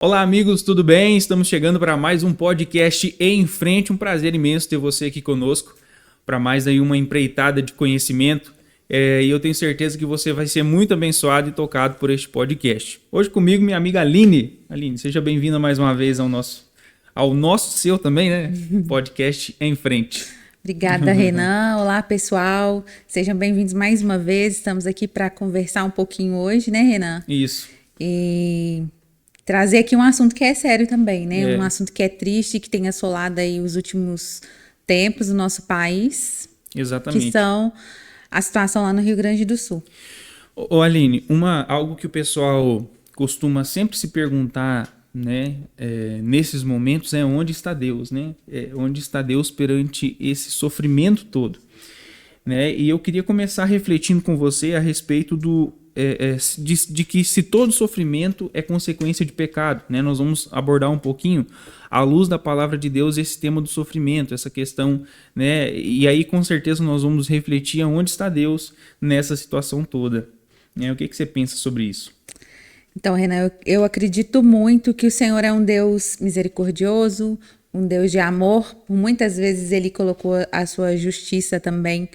Olá, amigos, tudo bem? Estamos chegando para mais um podcast Em Frente. Um prazer imenso ter você aqui conosco para mais aí uma empreitada de conhecimento. E eu tenho certeza que você vai ser muito abençoado e tocado por este podcast. Hoje comigo, minha amiga Aline. Aline, seja bem-vinda mais uma vez seu também, né? Podcast Em Frente. Obrigada, Renan. Olá, pessoal. Sejam bem-vindos mais uma vez. Estamos aqui para conversar um pouquinho hoje, né, Renan? Isso. E trazer aqui um assunto que é sério também, né? Um assunto que é triste, que tem assolado aí os últimos tempos no nosso país. Exatamente. Que são a situação lá no Rio Grande do Sul. Ô Aline, algo que o pessoal costuma sempre se perguntar, né, nesses momentos é onde está Deus, né? Onde está Deus perante esse sofrimento todo, né? E eu queria começar refletindo com você a respeito de que se todo sofrimento é consequência de pecado, né? Nós vamos abordar um pouquinho, à luz da palavra de Deus, esse tema do sofrimento, essa questão, né? E aí com certeza nós vamos refletir aonde está Deus nessa situação toda, né? O que você pensa sobre isso? Então, Renan, eu acredito muito que o Senhor é um Deus misericordioso, um Deus de amor. Muitas vezes ele colocou a sua justiça também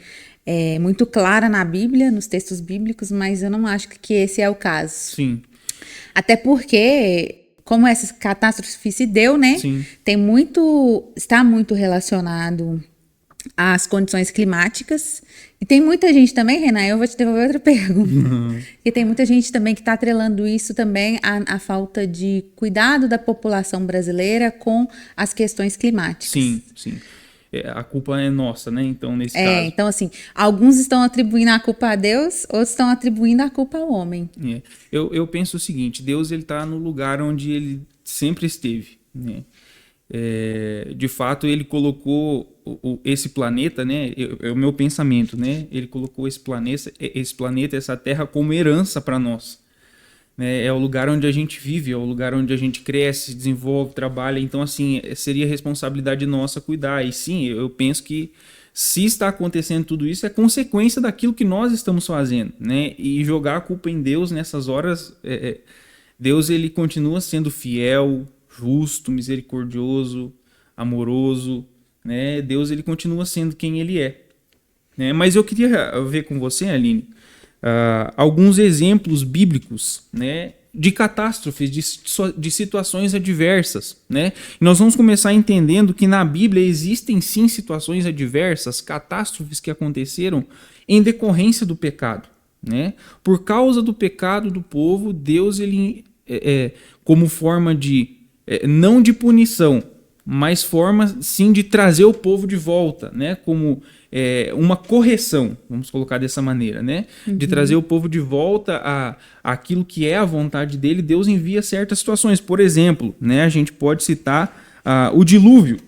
muito clara na Bíblia, nos textos bíblicos, mas eu não acho que esse é o caso. Sim. Até porque, como essa catástrofe se deu, né? Sim. Está muito relacionado às condições climáticas. E tem muita gente também, Renan, eu vou te devolver outra pergunta. E tem muita gente também que está atrelando isso também à falta de cuidado da população brasileira com as questões climáticas. Sim, sim. A culpa é nossa, né? Então, nesse caso. Então, assim, alguns estão atribuindo a culpa a Deus, outros estão atribuindo a culpa ao homem. Eu penso o seguinte, Deus está no lugar onde ele sempre esteve, né? De fato, ele colocou esse planeta, né? É o meu pensamento, né? Ele colocou esse planeta, essa terra como herança para nós. É o lugar onde a gente vive, é o lugar onde a gente cresce, desenvolve, trabalha. Então, assim, seria responsabilidade nossa cuidar. E sim, eu penso que se está acontecendo tudo isso, é consequência daquilo que nós estamos fazendo, né? E jogar a culpa em Deus nessas horas, Deus ele continua sendo fiel, justo, misericordioso, amoroso, né? Deus ele continua sendo quem ele é, né? Mas eu queria ver com você, Aline, alguns exemplos bíblicos, né, de catástrofes, de situações adversas, né? E nós vamos começar entendendo que na Bíblia existem sim situações adversas, catástrofes que aconteceram em decorrência do pecado, né? Por causa do pecado do povo, Deus ele como forma de não de punição, mas forma sim de trazer o povo de volta, né? Como uma correção, vamos colocar dessa maneira, né? Uhum. De trazer o povo de volta àquilo que é a vontade dele. Deus envia certas situações. Por exemplo, né? A gente pode citar o dilúvio.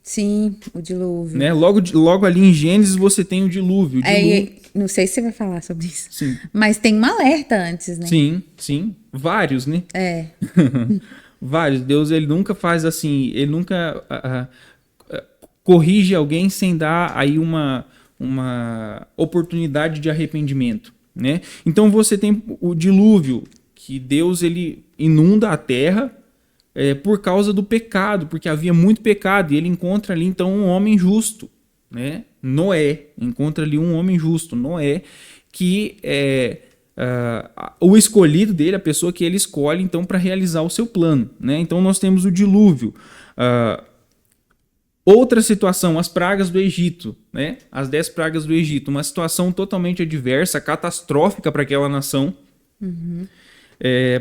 Sim, o dilúvio. Né? Logo ali em Gênesis você tem o dilúvio. Não sei se você vai falar sobre isso. Sim. Mas tem um alerta antes, né? Sim. Vários, né? Vários. Deus ele nunca faz assim, ele nunca corrige alguém sem dar aí uma oportunidade de arrependimento, né? Então você tem o dilúvio, que Deus ele inunda a terra por causa do pecado, porque havia muito pecado, e ele encontra ali então um homem justo, né? Noé, encontra ali um homem justo, Noé, que o escolhido dele, a pessoa que ele escolhe então para realizar o seu plano, né? Então nós temos o dilúvio. Outra situação, as pragas do Egito, né? As 10 pragas do Egito, uma situação totalmente adversa, catastrófica para aquela nação,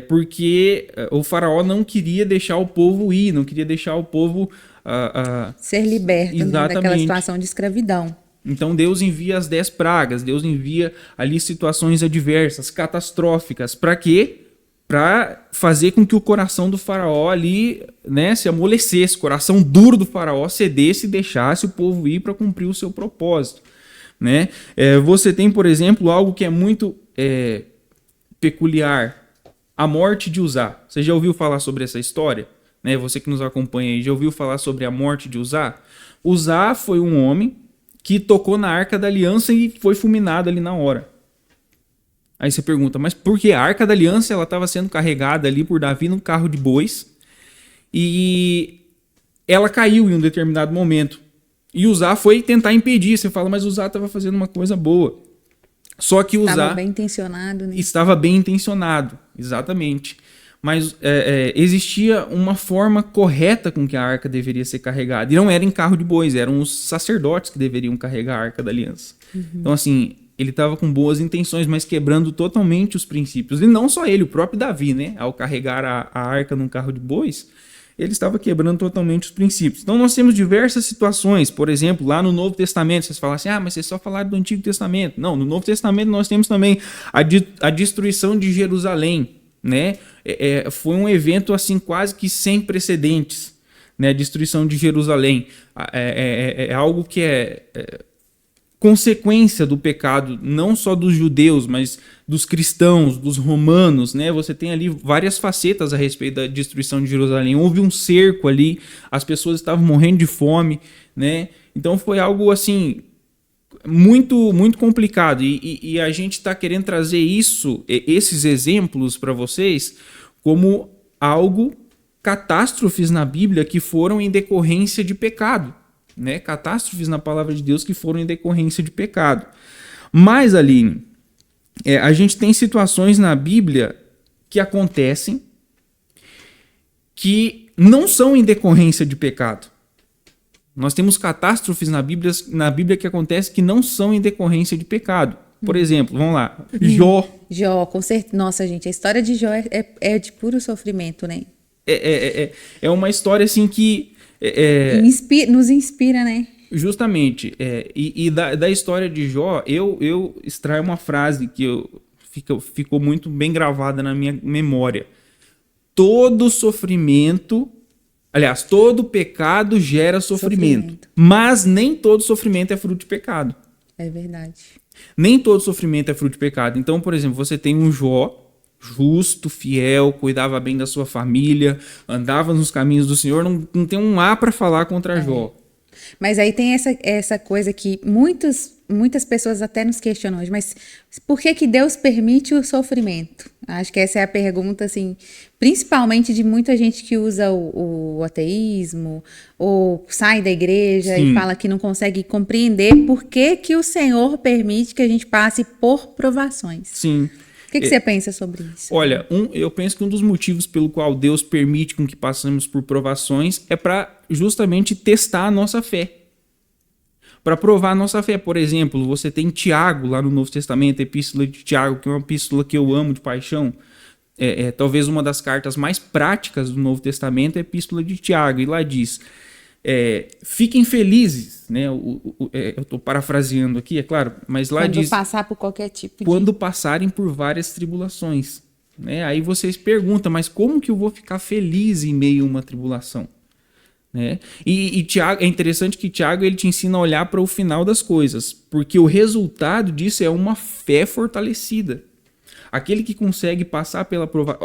porque o faraó não queria deixar o povo ir, não queria deixar o povo ser liberto, né, daquela situação de escravidão. Então Deus envia as 10 pragas, Deus envia ali situações adversas, catastróficas. Para quê? Para fazer com que o coração do faraó ali, né, se amolecesse, o coração duro do faraó cedesse e deixasse o povo ir para cumprir o seu propósito, né? Você tem, por exemplo, algo que é muito peculiar, a morte de Uzá. Você já ouviu falar sobre essa história? Né? Você que nos acompanha aí, já ouviu falar sobre a morte de Uzá? Uzá foi um homem que tocou na Arca da Aliança e foi fulminado ali na hora. Aí você pergunta, mas por que a Arca da Aliança ela estava sendo carregada ali por Davi num carro de bois e ela caiu em um determinado momento. E Uzá foi tentar impedir. Você fala, mas Uzá estava fazendo uma coisa boa. Só que Uzá Estava bem intencionado, né? Estava bem intencionado, exatamente. Mas existia uma forma correta com que a arca deveria ser carregada. E não era em carro de bois, eram os sacerdotes que deveriam carregar a arca da aliança. Então, assim, ele estava com boas intenções, mas quebrando totalmente os princípios. E não só ele, o próprio Davi, né? Ao carregar a arca num carro de bois, ele estava quebrando totalmente os princípios. Então, nós temos diversas situações. Por exemplo, lá no Novo Testamento, vocês falam assim, mas vocês só falaram do Antigo Testamento. Não, no Novo Testamento nós temos também a destruição de Jerusalém, né? Foi um evento assim quase que sem precedentes, né? A destruição de Jerusalém. É algo que é consequência do pecado, não só dos judeus, mas dos cristãos, dos romanos, né? Você tem ali várias facetas a respeito da destruição de Jerusalém. Houve um cerco ali, as pessoas estavam morrendo de fome, né? Então foi algo assim muito muito complicado e a gente está querendo trazer esses exemplos para vocês como algo, catástrofes na Bíblia que foram em decorrência de pecado. Né, catástrofes na palavra de Deus que foram em decorrência de pecado. Mas, Aline, a gente tem situações na Bíblia que acontecem que não são em decorrência de pecado. Nós temos catástrofes na Bíblia que acontecem que não são em decorrência de pecado. Por exemplo, vamos lá, Jó. Jó, com certeza. Nossa, gente, a história de Jó é de puro sofrimento, né? É uma história assim que nos inspira, né? Justamente. E da história de Jó, eu extraio uma frase que ficou muito bem gravada na minha memória. Todo sofrimento, aliás, todo pecado gera sofrimento. Mas nem todo sofrimento é fruto de pecado. É verdade. Nem todo sofrimento é fruto de pecado. Então, por exemplo, você tem um Jó, justo, fiel, cuidava bem da sua família, andava nos caminhos do Senhor, não tem um A para falar contra Jó. Mas aí tem essa coisa que muitas pessoas até nos questionam hoje, mas por que Deus permite o sofrimento? Acho que essa é a pergunta, assim, principalmente de muita gente que usa o ateísmo ou sai da igreja Sim. e fala que não consegue compreender por que o Senhor permite que a gente passe por provações. Sim. O que você pensa sobre isso? Olha, eu penso que um dos motivos pelo qual Deus permite com que passemos por provações é para justamente testar a nossa fé. Para provar a nossa fé. Por exemplo, você tem Tiago lá no Novo Testamento, a Epístola de Tiago, que é uma epístola que eu amo de paixão. Talvez uma das cartas mais práticas do Novo Testamento é a Epístola de Tiago. E lá diz... fiquem felizes, né? Eu estou parafraseando aqui, é claro, mas lá diz... Quando passar por qualquer tipo de... Quando passarem por várias tribulações. Né? Aí vocês perguntam, mas como que eu vou ficar feliz em meio a uma tribulação? Né? E Tiago, é interessante que Tiago ele te ensina a olhar para o final das coisas, porque o resultado disso é uma fé fortalecida. Aquele que consegue passar pela prova...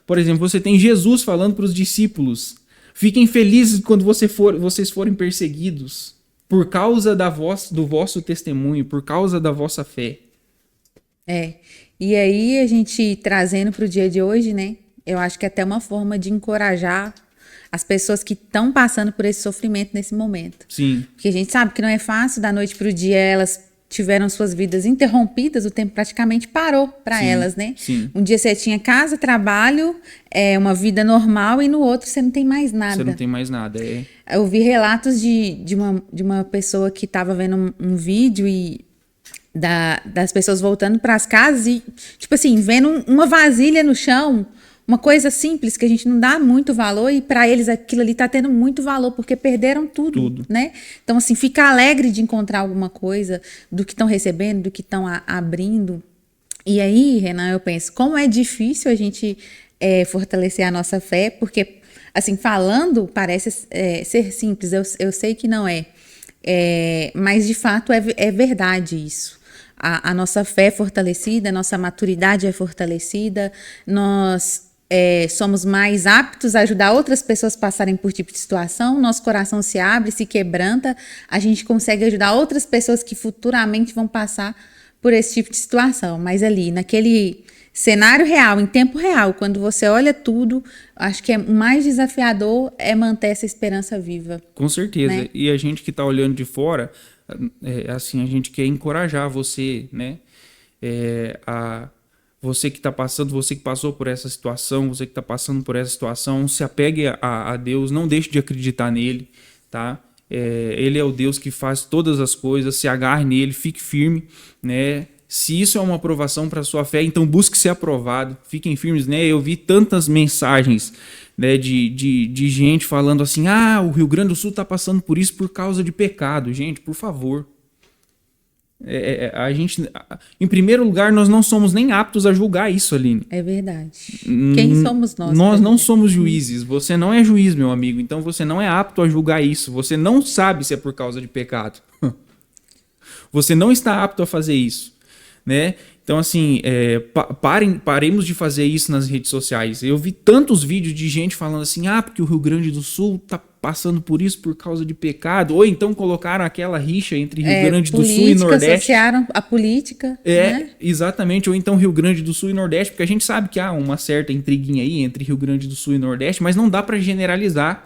Por exemplo, você tem Jesus falando para os discípulos... Fiquem felizes quando vocês forem perseguidos por causa do vosso testemunho, por causa da vossa fé. E aí a gente trazendo para o dia de hoje, né? Eu acho que é até uma forma de encorajar as pessoas que estão passando por esse sofrimento nesse momento. Sim. Porque a gente sabe que não é fácil, da noite para o dia elas tiveram suas vidas interrompidas, o tempo praticamente parou para elas, né? Sim. Um dia você tinha casa, trabalho, uma vida normal e no outro você não tem mais nada. Você não tem mais nada, Eu vi relatos de uma pessoa que estava vendo um vídeo e das pessoas voltando para as casas e, tipo assim, vendo uma vasilha no chão, uma coisa simples que a gente não dá muito valor e para eles aquilo ali está tendo muito valor porque perderam tudo, né? Então, assim, fica alegre de encontrar alguma coisa do que estão recebendo, do que estão abrindo. E aí, Renan, eu penso, como é difícil a gente fortalecer a nossa fé, porque, assim, falando parece ser simples, eu sei que não é, mas de fato é verdade isso. A nossa fé é fortalecida, a nossa maturidade é fortalecida, nós somos mais aptos a ajudar outras pessoas a passarem por tipo de situação, nosso coração se abre, se quebranta, a gente consegue ajudar outras pessoas que futuramente vão passar por esse tipo de situação. Mas ali, naquele cenário real, em tempo real, quando você olha tudo, acho que o mais desafiador é manter essa esperança viva. Com certeza. Né? E a gente que está olhando de fora, assim, a gente quer encorajar você, né? Você que está passando, você que passou por essa situação, você que está passando por essa situação, se apegue a Deus, não deixe de acreditar nele, tá? Ele é o Deus que faz todas as coisas, se agarre nele, fique firme, né? Se isso é uma aprovação para a sua fé, então busque ser aprovado, fiquem firmes, né? Eu vi tantas mensagens, né, de gente falando assim, o Rio Grande do Sul está passando por isso por causa de pecado. Gente, por favor. A gente, em primeiro lugar, nós não somos nem aptos a julgar isso, Aline. É verdade. Quem somos nós? Nós não somos juízes. Você não é juiz, meu amigo. Então você não é apto a julgar isso. Você não sabe se é por causa de pecado. Você não está apto a fazer isso, né? Então, assim, paremos de fazer isso nas redes sociais. Eu vi tantos vídeos de gente falando assim, porque o Rio Grande do Sul tá passando por isso por causa de pecado. Ou então colocaram aquela rixa entre Rio Grande do Sul e Nordeste. Associaram a política. Né? Exatamente. Ou então Rio Grande do Sul e Nordeste, porque a gente sabe que há uma certa intriguinha aí entre Rio Grande do Sul e Nordeste, mas não dá para generalizar.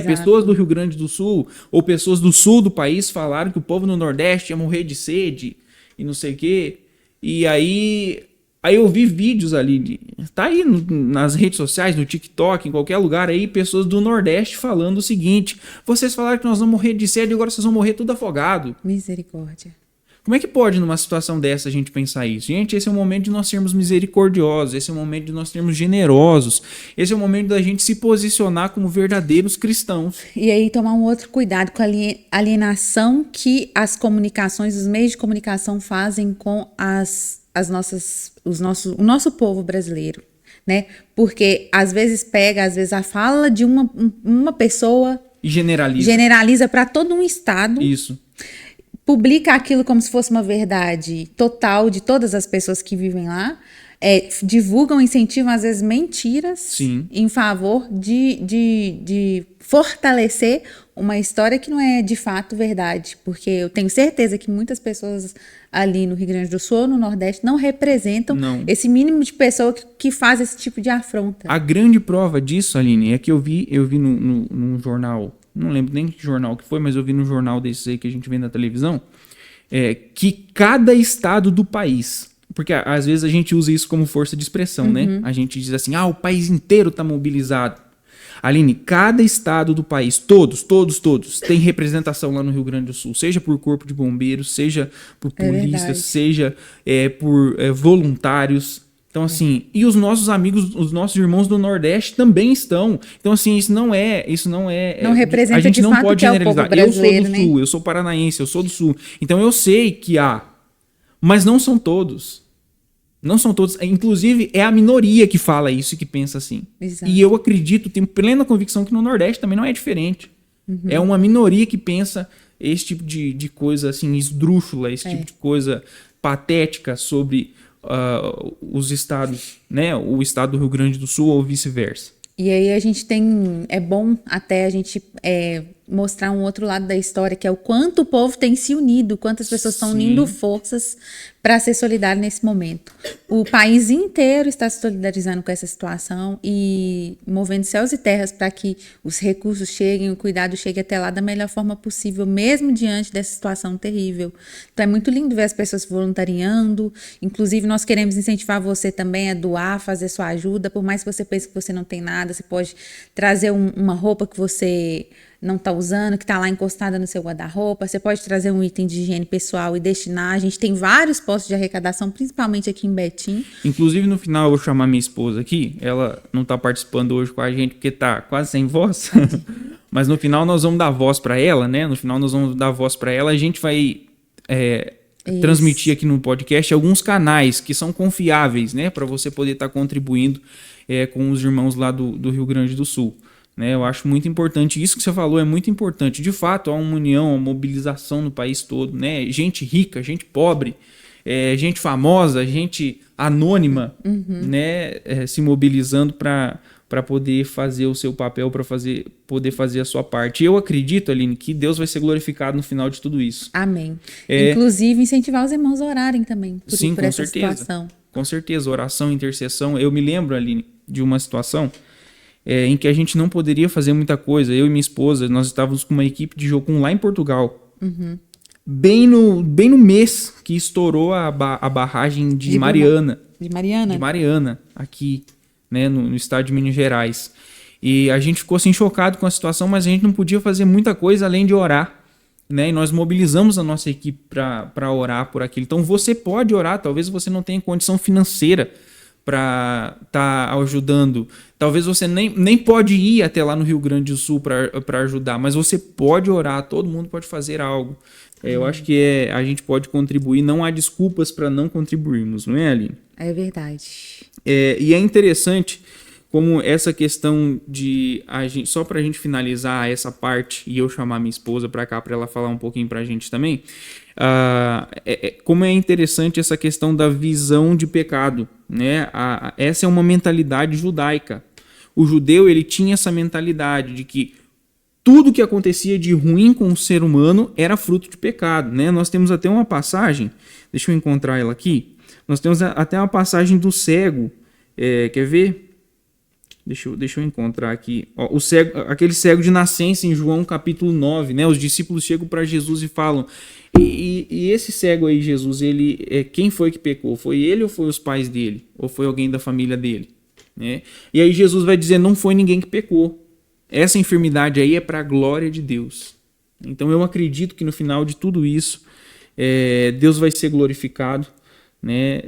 Pessoas do Rio Grande do Sul ou pessoas do sul do país falaram que o povo no Nordeste ia morrer de sede e não sei o quê. E aí eu vi vídeos ali, tá aí nas redes sociais, no TikTok, em qualquer lugar aí, pessoas do Nordeste falando o seguinte: vocês falaram que nós vamos morrer de sede e agora vocês vão morrer tudo afogado. Misericórdia. Como é que pode, numa situação dessa, a gente pensar isso? Gente, esse é o momento de nós sermos misericordiosos, esse é o momento de nós sermos generosos, esse é o momento da gente se posicionar como verdadeiros cristãos. E aí tomar um outro cuidado com a alienação que as comunicações, os meios de comunicação fazem com o nosso povo brasileiro, né? Porque às vezes a fala de uma pessoa e generaliza para todo um estado. Isso. Publica aquilo como se fosse uma verdade total de todas as pessoas que vivem lá, divulgam, incentivam, às vezes, mentiras. Sim. Em favor de fortalecer uma história que não é de fato verdade, porque eu tenho certeza que muitas pessoas ali no Rio Grande do Sul ou no Nordeste não representam esse mínimo de pessoa que faz esse tipo de afronta. A grande prova disso, Aline, é que eu vi num jornal, não lembro nem que jornal que foi, mas eu vi num jornal desses aí que a gente vê na televisão, que cada estado do país, porque às vezes a gente usa isso como força de expressão, né? A gente diz assim, o país inteiro está mobilizado. Aline, cada estado do país, todos, tem representação lá no Rio Grande do Sul, seja por corpo de bombeiros, seja por polícias, seja por voluntários. Então, assim, e os nossos amigos, os nossos irmãos do Nordeste também estão. Então, assim, isso não representa, a gente de não fato pode que generalizar. É o povo brasileiro, eu sou do Sul, eu sou paranaense, eu sou do Sul. Então, eu sei que há, mas não são todos. Não são todos. Inclusive, é a minoria que fala isso e que pensa assim. Exato. E eu acredito, tenho plena convicção que no Nordeste também não é diferente. É uma minoria que pensa esse tipo de coisa, assim, esdrúxula, esse tipo de coisa patética sobre os estados, né? O estado do Rio Grande do Sul ou vice-versa. E aí é bom até a gente mostrar um outro lado da história, que é o quanto o povo tem se unido, quantas pessoas estão unindo forças para ser solidário nesse momento. O país inteiro está se solidarizando com essa situação e movendo céus e terras para que os recursos cheguem, o cuidado chegue até lá da melhor forma possível, mesmo diante dessa situação terrível. Então é muito lindo ver as pessoas voluntariando, inclusive nós queremos incentivar você também a doar, fazer sua ajuda, por mais que você pense que você não tem nada, você pode trazer uma roupa que você não está usando, que está lá encostada no seu guarda-roupa, você pode trazer um item de higiene pessoal e destinar. A gente tem vários postos de arrecadação, principalmente aqui em Betim. Inclusive, no final, eu vou chamar minha esposa aqui, ela não está participando hoje com a gente porque está quase sem voz, mas no final nós vamos dar voz para ela, né? No final nós vamos dar voz para ela, a gente vai transmitir aqui no podcast alguns canais que são confiáveis, né? Para você poder estar contribuindo com os irmãos lá do Rio Grande do Sul. Né, eu acho muito importante, isso que você falou é muito importante. De fato, há uma união, uma mobilização no país todo, né? Gente rica, gente pobre, gente famosa, gente anônima, né? Se mobilizando para poder fazer o seu papel, para poder fazer a sua parte. Eu acredito, Aline, que Deus vai ser glorificado no final de tudo isso. Amém. Inclusive, incentivar os irmãos a orarem também por essa certeza. situação. Com certeza, oração, intercessão. Eu me lembro, Aline, de uma situação em que a gente não poderia fazer muita coisa. Eu e minha esposa, nós estávamos com uma equipe de Jocum lá em Portugal. Bem no mês que estourou a barragem de Mariana. De Mariana? De Mariana, aqui, né, no estado de Minas Gerais. E a gente ficou assim chocado com a situação, mas a gente não podia fazer muita coisa além de orar, né? E nós mobilizamos a nossa equipe para orar por aquilo. Então você pode orar, talvez você não tenha condição financeira para estar ajudando. Talvez você nem pode ir até lá no Rio Grande do Sul para ajudar, mas você pode orar, todo mundo pode fazer algo. Eu acho que a gente pode contribuir, não há desculpas para não contribuirmos, não é, Aline? É verdade. E é interessante como essa questão de a gente, só para a gente finalizar essa parte e eu chamar minha esposa para cá para ela falar um pouquinho para a gente também, como é interessante essa questão da visão de pecado, né? Essa é uma mentalidade judaica. O judeu ele tinha essa mentalidade de que tudo que acontecia de ruim com o ser humano era fruto de pecado, né? Nós temos até uma passagem, deixa eu encontrar ela aqui, nós temos até uma passagem do cego, quer ver? Deixa eu encontrar aqui. Ó, aquele cego de nascença em João capítulo 9, né? Os discípulos chegam para Jesus e falam, e esse cego aí, Jesus, quem foi que pecou? Foi ele ou foi os pais dele? Ou foi alguém da família dele? Né? E aí Jesus vai dizer, não foi ninguém que pecou. Essa enfermidade aí é para a glória de Deus. Então eu acredito que no final de tudo isso, Deus vai ser glorificado. Né?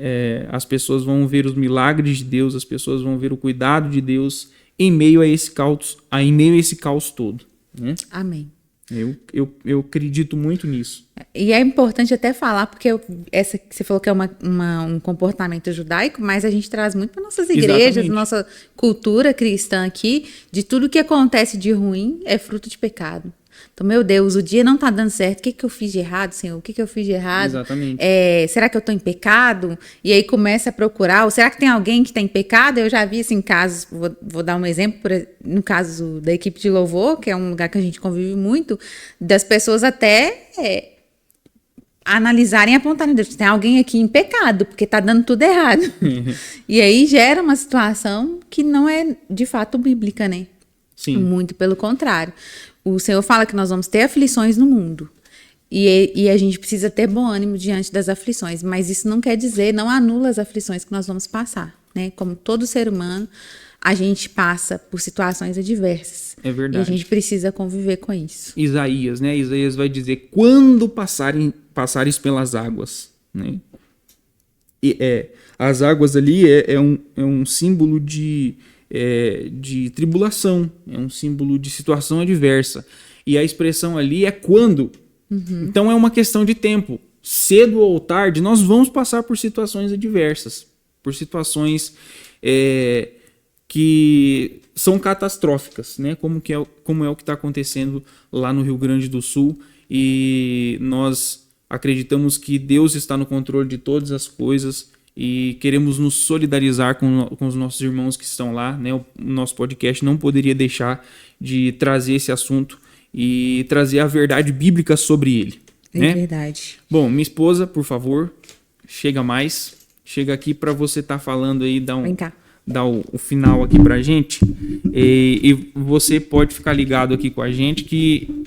As pessoas vão ver os milagres de Deus, as pessoas vão ver o cuidado de Deus em meio a esse caos todo. Né? Amém. Eu acredito muito nisso. E é importante até falar, porque essa que você falou que é um comportamento judaico, mas a gente traz muito para nossas igrejas, Exatamente. nossa cultura cristã aqui, de tudo que acontece de ruim é fruto de pecado. Então, meu Deus, o dia não está dando certo. O que eu fiz de errado, Senhor? O que eu fiz de errado? Exatamente. Será que eu estou em pecado? E aí começa a procurar. Ou será que tem alguém que está em pecado? Eu já vi assim, casos, vou dar um exemplo, no caso da equipe de louvor, que é um lugar que a gente convive muito, das pessoas até analisarem e apontarem, Deus, tem alguém aqui em pecado, porque está dando tudo errado. E aí gera uma situação que não é de fato bíblica, né? Sim. Muito pelo contrário. O Senhor fala que nós vamos ter aflições no mundo. E a gente precisa ter bom ânimo diante das aflições. Mas isso não quer dizer, não anula as aflições que nós vamos passar. Né? Como todo ser humano, a gente passa por situações adversas. É verdade. E a gente precisa conviver com isso. Isaías, né? Isaías vai dizer, quando passares pelas águas. Né? As águas ali é um símbolo de tribulação, é um símbolo de situação adversa. E a expressão ali é quando. Então é uma questão de tempo. Cedo ou tarde, nós vamos passar por situações adversas, por situações que são catastróficas, né? Como é o que está acontecendo lá no Rio Grande do Sul. E nós acreditamos que Deus está no controle de todas as coisas. E queremos nos solidarizar com os nossos irmãos que estão lá, né? O nosso podcast não poderia deixar de trazer esse assunto e trazer a verdade bíblica sobre ele. É né? verdade. Bom, minha esposa, por favor, chega mais. Chega aqui para você estar falando aí, Vem cá. dar o final aqui pra gente. E você pode ficar ligado aqui com a gente que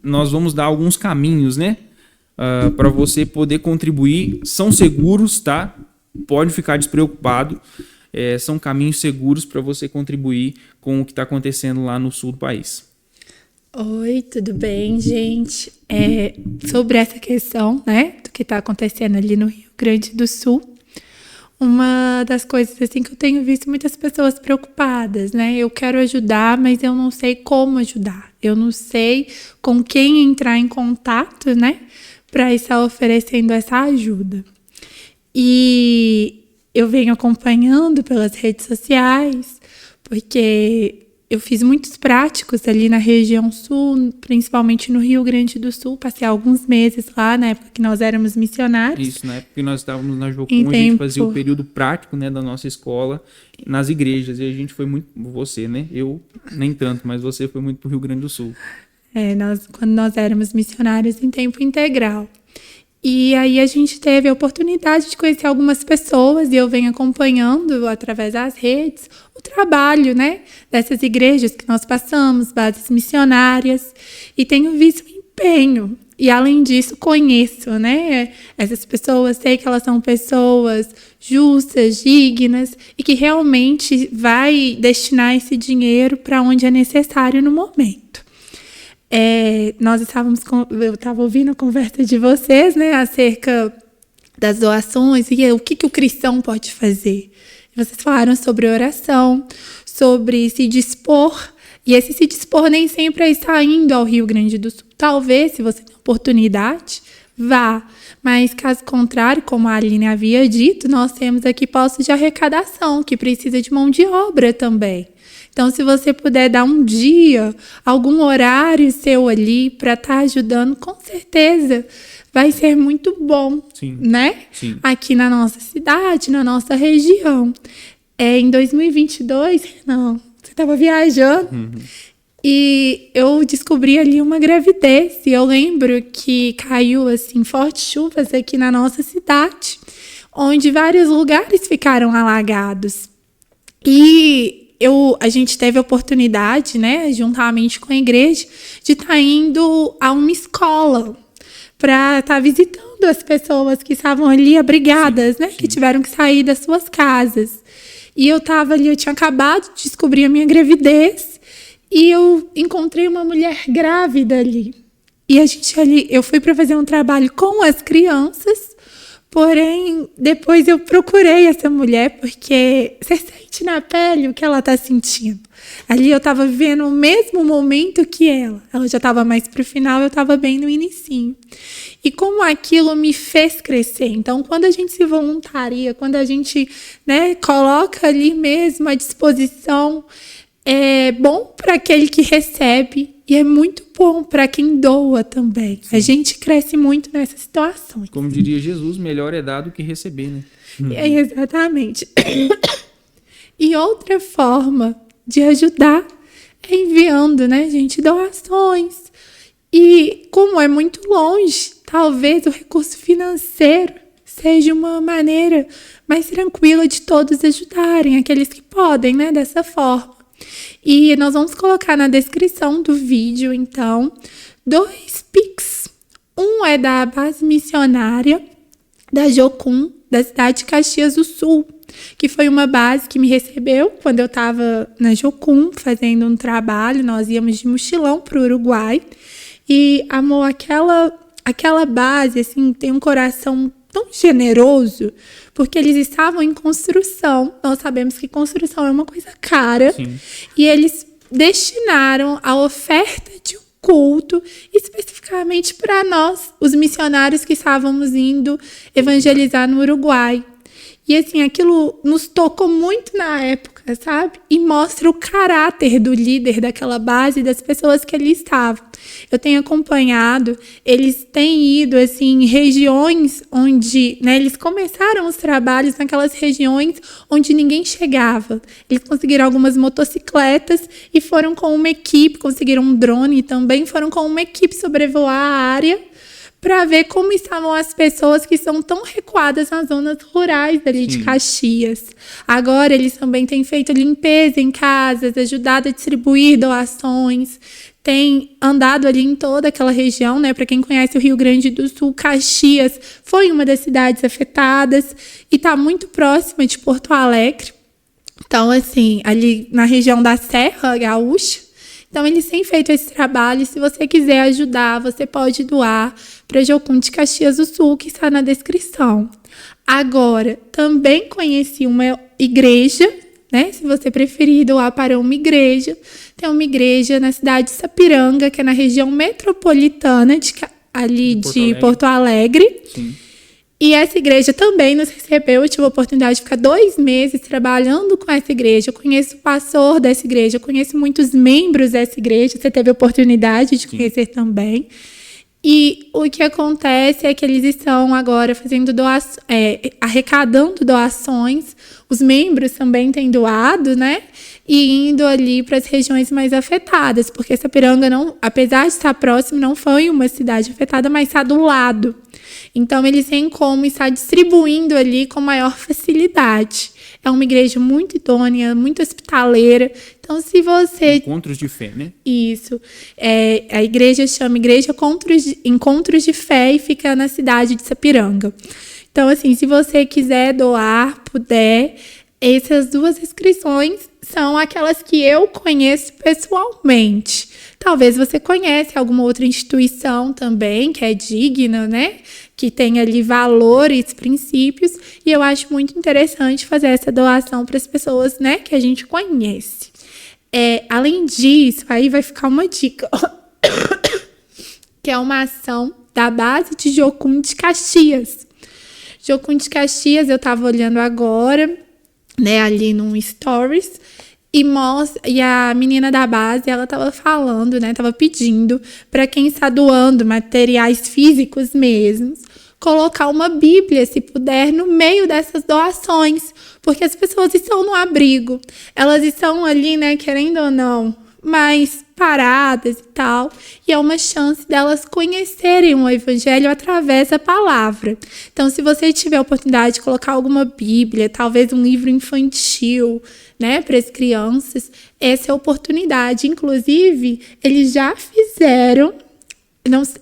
nós vamos dar alguns caminhos, né? Para você poder contribuir. São seguros, tá? Pode ficar despreocupado. São caminhos seguros para você contribuir com o que está acontecendo lá no sul do país. Oi, tudo bem, gente? Sobre essa questão, né, do que está acontecendo ali no Rio Grande do Sul, uma das coisas assim que eu tenho visto muitas pessoas preocupadas, né? Eu quero ajudar, mas eu não sei como ajudar. Eu não sei com quem entrar em contato, né, para estar oferecendo essa ajuda. E eu venho acompanhando pelas redes sociais, porque eu fiz muitos práticos ali na região sul, principalmente no Rio Grande do Sul. Passei alguns meses lá, na época que nós éramos missionários. Isso, na época que nós estávamos na Jocum, a gente fazia o período prático, né, da nossa escola nas igrejas. E a gente foi muito... Você, né? Eu nem tanto, mas você foi muito pro Rio Grande do Sul. Quando nós éramos missionários em tempo integral. E aí a gente teve a oportunidade de conhecer algumas pessoas, e eu venho acompanhando, através das redes, o trabalho, né, dessas igrejas que nós passamos, bases missionárias, e tenho visto o empenho. E, além disso, conheço, né, essas pessoas, sei que elas são pessoas justas, dignas, e que realmente vai destinar esse dinheiro para onde é necessário no momento. Eu estava ouvindo a conversa de vocês, né, acerca das doações e o que o cristão pode fazer. Vocês falaram sobre oração, sobre se dispor, e esse se dispor nem sempre é estar indo ao Rio Grande do Sul. Talvez, se você tem oportunidade, vá. Mas, caso contrário, como a Aline havia dito, nós temos aqui postos de arrecadação, que precisa de mão de obra também. Então, se você puder dar um dia, algum horário seu ali para estar ajudando, com certeza vai ser muito bom, Sim. né? Sim. Aqui na nossa cidade, na nossa região. Em 2022, não, você estava viajando, e eu descobri ali uma gravidez. E eu lembro que caiu assim fortes chuvas aqui na nossa cidade, onde vários lugares ficaram alagados. E a gente teve a oportunidade, né, juntamente com a igreja, de estar indo a uma escola para estar visitando as pessoas que estavam ali abrigadas, né, que tiveram que sair das suas casas. E eu estava ali, eu tinha acabado de descobrir a minha gravidez, e eu encontrei uma mulher grávida ali. E a gente ali, eu fui para fazer um trabalho com as crianças, porém, depois eu procurei essa mulher, porque você sente na pele o que ela está sentindo. Ali eu estava vivendo o mesmo momento que ela. Ela já estava mais para o final, eu estava bem no inicinho. E como aquilo me fez crescer. Então, quando a gente se voluntaria, quando a gente, né, coloca ali mesmo à disposição, é bom para aquele que recebe e é muito bom para quem doa também. Sim. A gente cresce muito nessas situações. Como diria Jesus, melhor é dar do que receber, né? Exatamente. E outra forma de ajudar é enviando, né, gente, doações. E como é muito longe, talvez o recurso financeiro seja uma maneira mais tranquila de todos ajudarem, aqueles que podem, né, dessa forma. E nós vamos colocar na descrição do vídeo, então, 2 Pix. Um é da base missionária da Jocum, da cidade de Caxias do Sul, que foi uma base que me recebeu quando eu estava na Jocum, fazendo um trabalho. Nós íamos de mochilão para o Uruguai. E, amor, aquela base, assim, tem um coração tão generoso, porque eles estavam em construção. Nós sabemos que construção é uma coisa cara. Sim. E eles destinaram a oferta de um culto especificamente para nós, os missionários que estávamos indo evangelizar no Uruguai. E assim, aquilo nos tocou muito na época, sabe? E mostra o caráter do líder daquela base e das pessoas que ali estavam. Eu tenho acompanhado, eles têm ido assim, em regiões onde, né, eles começaram os trabalhos naquelas regiões onde ninguém chegava. Eles conseguiram algumas motocicletas e foram com uma equipe, conseguiram um drone e também foram com uma equipe sobrevoar a área para ver como estavam as pessoas que são tão recuadas nas zonas rurais dali de Caxias. Agora, eles também têm feito limpeza em casas, ajudado a distribuir doações, têm andado ali em toda aquela região, né? Para quem conhece o Rio Grande do Sul, Caxias foi uma das cidades afetadas e está muito próxima de Porto Alegre. Então, assim, ali na região da Serra Gaúcha. Então, eles têm feito esse trabalho. Se você quiser ajudar, você pode doar para Jocum de Caxias do Sul, que está na descrição. Agora, também conheci uma igreja, né? Se você preferir doar para uma igreja, tem uma igreja na cidade de Sapiranga, que é na região metropolitana de Porto Alegre. Sim. E essa igreja também nos recebeu. Eu tive a oportunidade de ficar 2 meses trabalhando com essa igreja. Eu conheço o pastor dessa igreja, eu conheço muitos membros dessa igreja. Você teve a oportunidade de conhecer também. E o que acontece é que eles estão agora fazendo arrecadando doações. Os membros também têm doado, né? E indo ali para as regiões mais afetadas. Porque Sapiranga, não, apesar de estar próximo, não foi uma cidade afetada, mas está do lado. Então, eles têm como estar distribuindo ali com maior facilidade. É uma igreja muito idônea, muito hospitaleira. Então, se você... Encontros de fé, né? Isso. A igreja chama Igreja Encontros de Fé e fica na cidade de Sapiranga. Então, assim, se você quiser doar, puder, essas 2 inscrições são aquelas que eu conheço pessoalmente. Talvez você conheça alguma outra instituição também, que é digna, né? Que tem ali valores, princípios. E eu acho muito interessante fazer essa doação para as pessoas, né? Que a gente conhece. Além disso, aí vai ficar uma dica. Que é uma ação da base de Jocum de Caxias. Jocum de Caxias, eu estava olhando agora, né? Ali num Stories. E a menina da base, ela estava falando, né? Estava pedindo para quem está doando materiais físicos mesmos, colocar uma Bíblia, se puder, no meio dessas doações. Porque as pessoas estão no abrigo. Elas estão ali, né, querendo ou não, mais paradas e tal. E é uma chance delas conhecerem o Evangelho através da palavra. Então, se você tiver a oportunidade de colocar alguma Bíblia, talvez um livro infantil, né, para as crianças, essa é a oportunidade. Inclusive, eles já fizeram...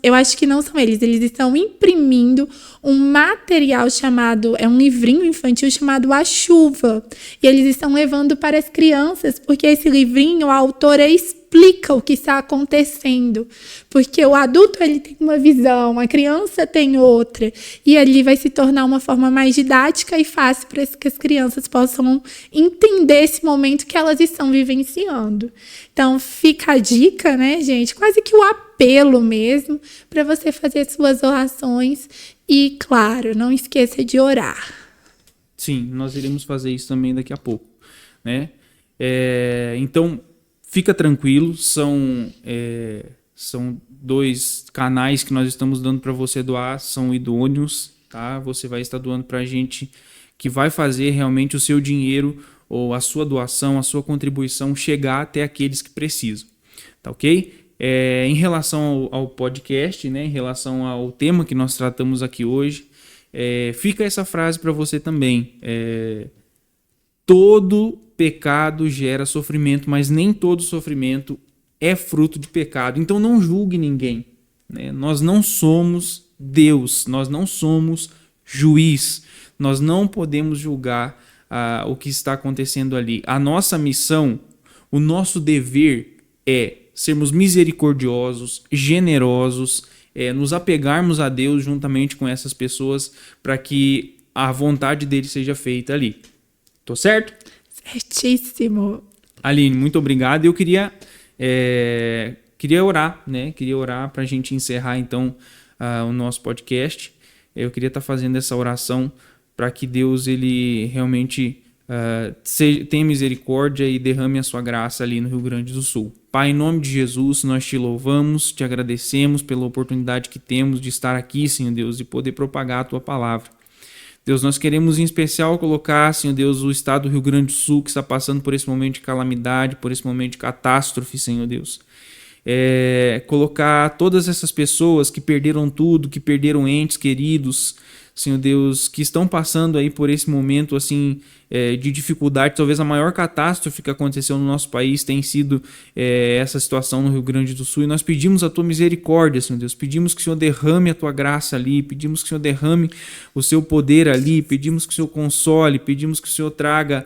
eu acho que não são eles estão imprimindo um material chamado, um livrinho infantil chamado A Chuva, e eles estão levando para as crianças, porque esse livrinho, a autora explica o que está acontecendo, porque o adulto ele tem uma visão, a criança tem outra, e ali vai se tornar uma forma mais didática e fácil para que as crianças possam entender esse momento que elas estão vivenciando. Então, fica a dica, né, gente? Quase que o apelo mesmo para você fazer suas orações e, claro, não esqueça de orar. Sim, nós iremos fazer isso também daqui a pouco, né? Então, fica tranquilo, são 2 canais que nós estamos dando para você doar, são idôneos, tá? Você vai estar doando para a gente que vai fazer realmente o seu dinheiro ou a sua doação, a sua contribuição chegar até aqueles que precisam, tá ok? Em relação ao podcast, né, em relação ao tema que nós tratamos aqui hoje, fica essa frase para você também. Todo pecado gera sofrimento, mas nem todo sofrimento é fruto de pecado. Então não julgue ninguém, né? Nós não somos Deus, nós não somos juiz, nós não podemos julgar o que está acontecendo ali. A nossa missão, o nosso dever é sermos misericordiosos, generosos, nos apegarmos a Deus juntamente com essas pessoas para que a vontade dele seja feita ali. Tô certo? Certíssimo. Aline, muito obrigado. Eu queria orar, né? Queria orar para a gente encerrar então o nosso podcast. Eu queria estar fazendo essa oração para que Deus ele realmente tenha misericórdia e derrame a sua graça ali no Rio Grande do Sul. Pai, em nome de Jesus, nós te louvamos, te agradecemos pela oportunidade que temos de estar aqui, Senhor Deus, e poder propagar a tua palavra. Deus, nós queremos em especial colocar, Senhor Deus, o estado do Rio Grande do Sul que está passando por esse momento de calamidade, por esse momento de catástrofe, Senhor Deus. Colocar todas essas pessoas que perderam tudo, que perderam entes queridos, Senhor Deus, que estão passando aí por esse momento assim de dificuldade. Talvez a maior catástrofe que aconteceu no nosso país tenha sido essa situação no Rio Grande do Sul. E nós pedimos a tua misericórdia, Senhor Deus. Pedimos que o Senhor derrame a tua graça ali. Pedimos que o Senhor derrame o seu poder ali. Pedimos que o Senhor console. Pedimos que o Senhor traga...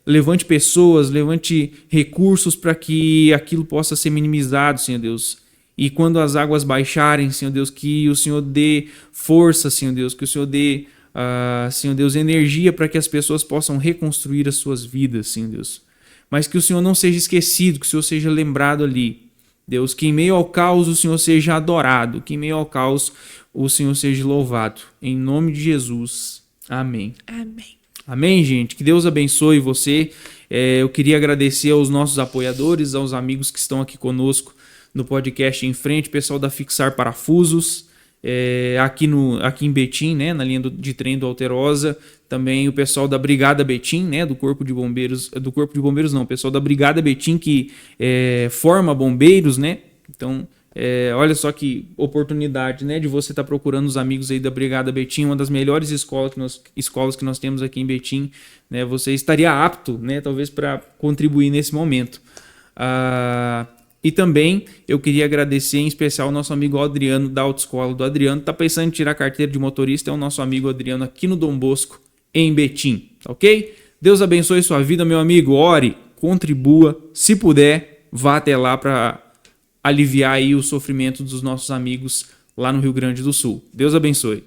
levante pessoas, levante recursos para que aquilo possa ser minimizado, Senhor Deus. E quando as águas baixarem, Senhor Deus, que o Senhor dê força, Senhor Deus, que o Senhor dê, Senhor Deus, energia para que as pessoas possam reconstruir as suas vidas, Senhor Deus. Mas que o Senhor não seja esquecido, que o Senhor seja lembrado ali. Deus, que em meio ao caos o Senhor seja adorado, que em meio ao caos o Senhor seja louvado. Em nome de Jesus. Amém. Amém. Amém, gente? Que Deus abençoe você. Eu queria agradecer aos nossos apoiadores, aos amigos que estão aqui conosco no podcast Em Frente, pessoal da Fixar Parafusos, aqui em Betim, né, na linha de trem do Alterosa, também o pessoal da Brigada Betim, né, do Corpo de Bombeiros não, o pessoal da Brigada Betim que forma bombeiros, né, então Olha só que oportunidade, né, de você estar procurando os amigos aí da Brigada Betim, uma das melhores escolas que nós temos aqui em Betim, né? Você estaria apto, né, talvez para contribuir nesse momento. E também eu queria agradecer em especial ao nosso amigo Adriano da Autoescola do Adriano. Tá pensando em tirar carteira de motorista? É o nosso amigo Adriano aqui no Dom Bosco, em Betim, ok? Deus abençoe sua vida, meu amigo. Ore, contribua, se puder, vá até lá para aliviar aí o sofrimento dos nossos amigos lá no Rio Grande do Sul. Deus abençoe.